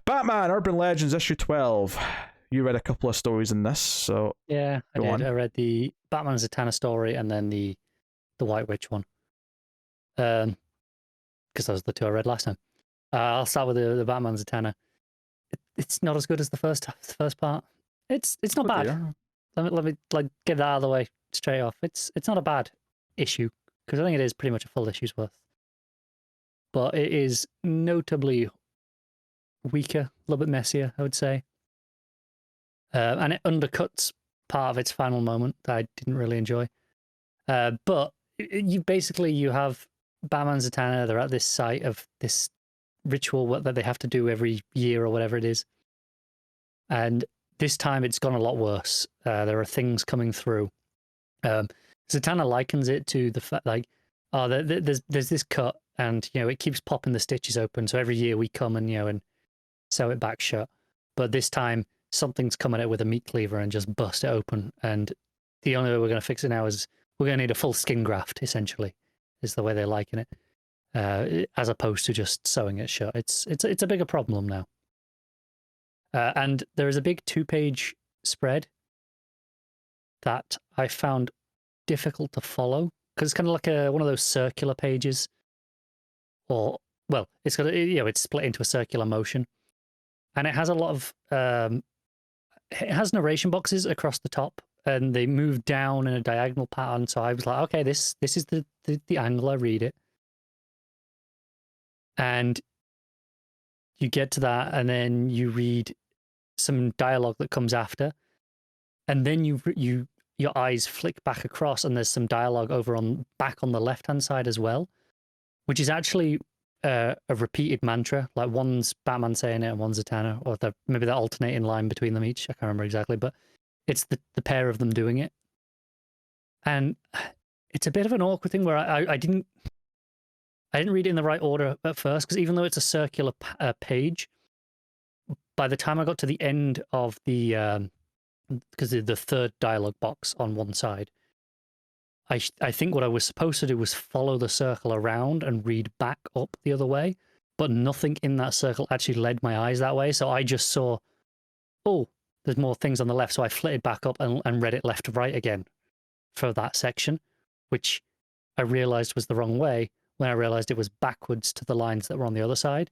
Batman Urban Legends issue 12. You read a couple of stories in this, so yeah, I did. on. I read the Batman Zatanna story and then the White Witch one. Because those are the two I read last time. I'll start with the Batman Zatanna. It's not as good as the first part. It's not bad. Dear. Let me like get that out of the way straight off. It's not a bad issue because I think it is pretty much a full issue's worth. But it is notably weaker, a little bit messier, I would say. And it undercuts part of its final moment that I didn't really enjoy. But you have Batman Zatanna. They're at this site of this ritual that they have to do every year or whatever it is. And this time it's gone a lot worse. There are things coming through. Zatanna likens it to the fact, like, there's this cut, and it keeps popping the stitches open. So every year we come and and sew it back shut. But this time something's coming at it with a meat cleaver and just bust it open. And the only way we're going to fix it now is we're going to need a full skin graft. Essentially, is the way they liken it, as opposed to just sewing it shut. It's a bigger problem now. And there is a big 2-page spread that I found difficult to follow because it's kind of like one of those circular pages, or it's got it's split into a circular motion, and it has a lot of it has narration boxes across the top, and they move down in a diagonal pattern. So I was like, okay, this is the angle I read it, and you get to that, and then you read some dialogue that comes after, and then your eyes flick back across, and there's some dialogue back on the left hand side as well, which is actually a repeated mantra. Like one's Batman saying it and one's Zatanna, or maybe they're alternating line between them each. I can't remember exactly, but it's the pair of them doing it, and it's a bit of an awkward thing where I didn't read it in the right order at first, because even though it's a circular page, by the time I got to the end of the because the third dialogue box on one side, I think what I was supposed to do was follow the circle around and read back up the other way, but nothing in that circle actually led my eyes that way. So I just saw, oh, there's more things on the left. So I flitted back up and read it left to right again for that section, which I realized was the wrong way when I realized it was backwards to the lines that were on the other side.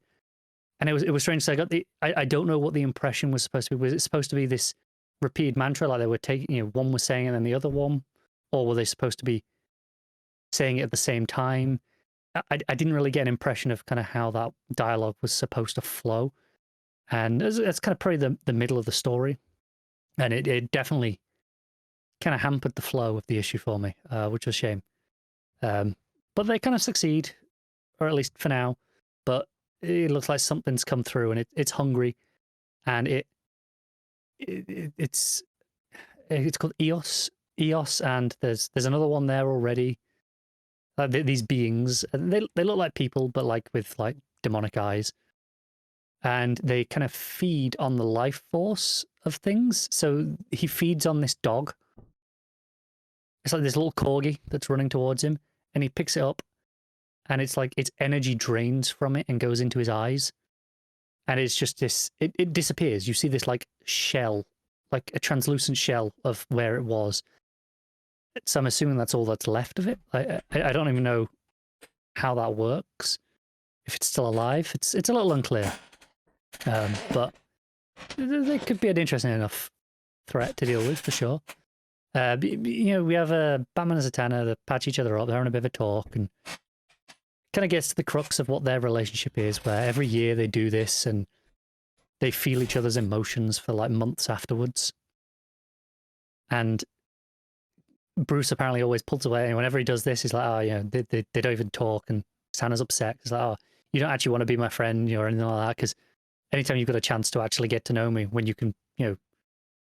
And it was strange. So I don't know what the impression was supposed to be. Was it supposed to be this repeated mantra, like they were taking, one was saying it and then the other one, or were they supposed to be saying it at the same time? I didn't really get an impression of kind of how that dialogue was supposed to flow, and it's kind of probably the middle of the story, and it definitely kind of hampered the flow of the issue for me, which was a shame. But they kind of succeed, or at least for now. But it looks like something's come through, and it's hungry, and it's called EOS, and there's another one there already. These beings, they look like people, but like with like demonic eyes, and they kind of feed on the life force of things. So he feeds on this dog. It's like this little corgi that's running towards him, and he picks it up, and it's like its energy drains from it and goes into his eyes, and it's just this. It disappears. You see this like shell, like a translucent shell of where it was. So I'm assuming that's all that's left of it. I don't even know how that works. If it's still alive, it's a little unclear. But they could be an interesting enough threat to deal with for sure. We have Batman and Zatanna that patch each other up. They're on a bit of a talk, and kind of gets to the crux of what their relationship is, where every year they do this and they feel each other's emotions for like months afterwards. And Bruce apparently always pulls away, and whenever he does this, he's like, oh, they don't even talk, and Zatanna's upset. He's like, oh, you don't actually want to be my friend or anything like that, because anytime you've got a chance to actually get to know me, when you can,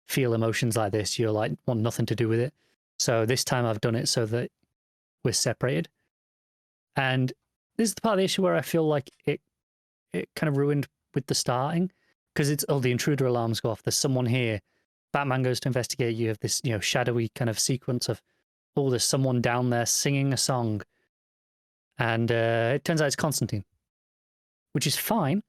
feel emotions like this, you're like, want nothing to do with it. So this time I've done it so that we're separated. And this is the part of the issue where I feel like it kind of ruined with the starting, because it's, oh, the intruder alarms go off. There's someone here. Batman goes to investigate. You have this, shadowy kind of sequence of, oh, there's someone down there singing a song. And it turns out it's Constantine, which is fine.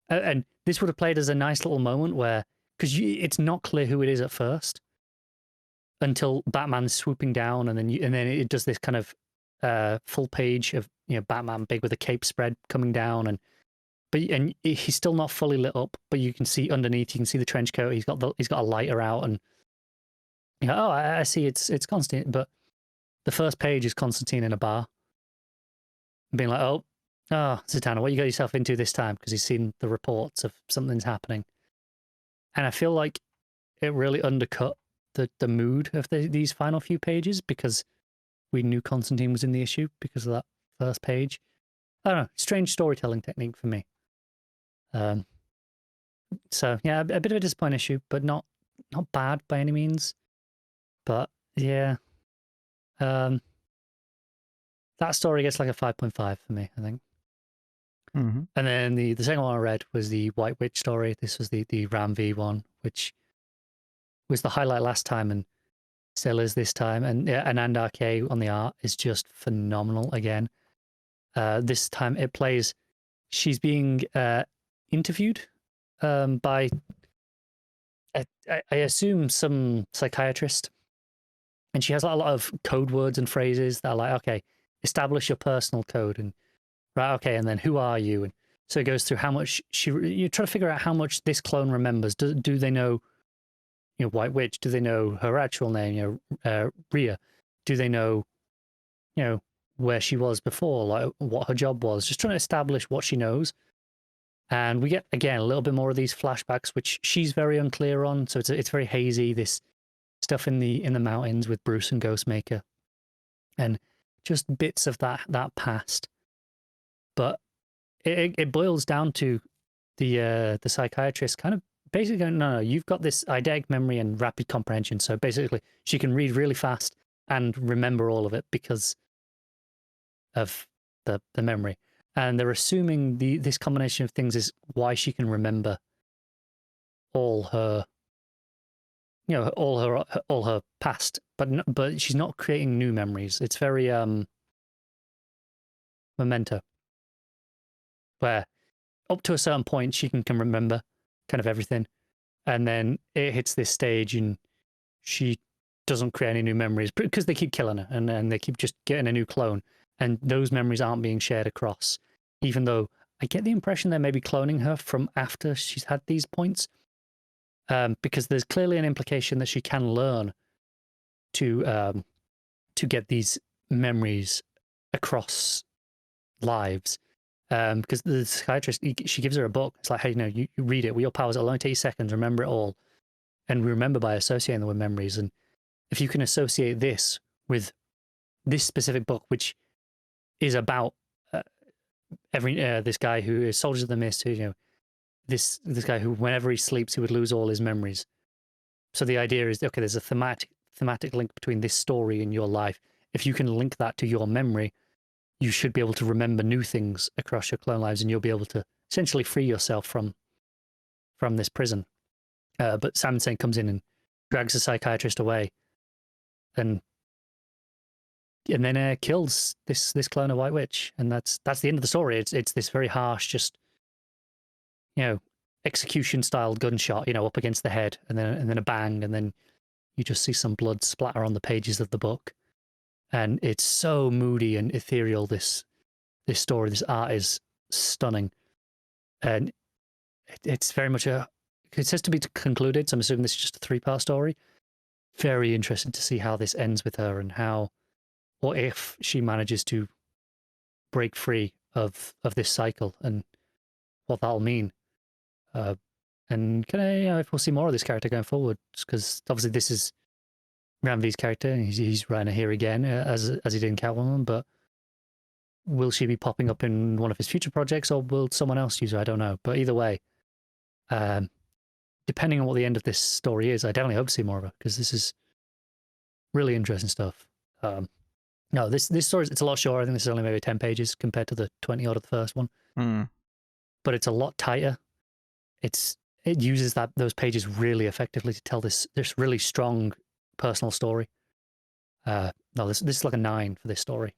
And this would have played as a nice little moment where, because it's not clear who it is at first until Batman's swooping down, and then it does this kind of full page of Batman big with a cape spread coming down, and he's still not fully lit up, but you can see underneath, you can see the trench coat. He's got a lighter out, and oh, I see it's Constantine. But the first page is Constantine in a bar, being like, oh, Zatanna, what you got yourself into this time? Because he's seen the reports of something's happening, and I feel like it really undercut the mood of these final few pages, because we knew Constantine was in the issue because of that first page. I don't know, strange storytelling technique for me. So yeah, a bit of a disappointing issue, but not bad by any means. But yeah, that story gets like a 5.5 for me, I think. Mm-hmm. And then the second one I read was the White Witch story. This was the Ram V one, which was the highlight last time and still is this time. And yeah, Anand RK on the art is just phenomenal again. This time it plays, she's being interviewed by, I assume, some psychiatrist. And she has a lot of code words and phrases that are like, okay, establish your personal code. And right, okay, and then who are you? And so it goes through how much you try to figure out how much this clone remembers. Do they know, White Witch? Do they know her actual name, Rhea? Do they know, where she was before, like what her job was? Just trying to establish what she knows. And we get, again, a little bit more of these flashbacks, which she's very unclear on. So it's very hazy, this stuff in the mountains with Bruce and Ghostmaker, and just bits of that past. But it boils down to the psychiatrist kind of basically going, no, you've got this eidetic memory and rapid comprehension. So basically, she can read really fast and remember all of it because of the memory. And they're assuming this combination of things is why she can remember all her, all her past, but she's not creating new memories. It's very Memento, where up to a certain point she can remember kind of everything, and then it hits this stage and she doesn't create any new memories because they keep killing her, and they keep just getting a new clone, and those memories aren't being shared across, even though I get the impression they may be cloning her from after she's had these points, because there's clearly an implication that she can learn to get these memories across lives. Because the psychiatrist, she gives her a book. It's like, hey, you read it with your powers. It'll only take you seconds. Remember it all. And we remember by associating them with memories. And if you can associate this with this specific book, which is about this guy who is Soldiers of the Mist, who, this guy who, whenever he sleeps, he would lose all his memories. So the idea is, okay, there's a thematic link between this story and your life. If you can link that to your memory, you should be able to remember new things across your clone lives, and you'll be able to essentially free yourself from this prison. But Sam Saint comes in and drags the psychiatrist away, and then kills this clone of White Witch, and that's the end of the story. It's this very harsh, just execution style gunshot, up against the head, and then a bang, and then you just see some blood splatter on the pages of the book. And it's so moody and ethereal, this story. This art is stunning. And it's very much it says to be concluded, so I'm assuming this is just a 3-part story. Very interesting to see how this ends with her, and how, or if she manages to break free of this cycle, and what that'll mean. And if we'll see more of this character going forward, because obviously this is Ram V's character, and he's writing her here again, as he did in Catwoman, but will she be popping up in one of his future projects, or will someone else use her? I don't know. But either way, depending on what the end of this story is, I definitely hope to see more of her, because this is really interesting stuff. No, this story, it's a lot shorter. I think this is only maybe 10 pages compared to the 20 odd of the first one. But it's a lot tighter. It uses those pages really effectively to tell this really strong personal story. No, this is like a 9 for this story.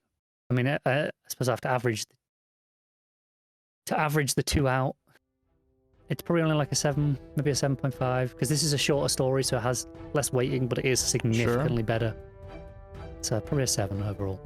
I mean, I suppose I have to average the 2 out. it's probably only like a 7, maybe a 7.5, because this is a shorter story, so it has less weighting, but it is significantly better. So probably a 7 overall.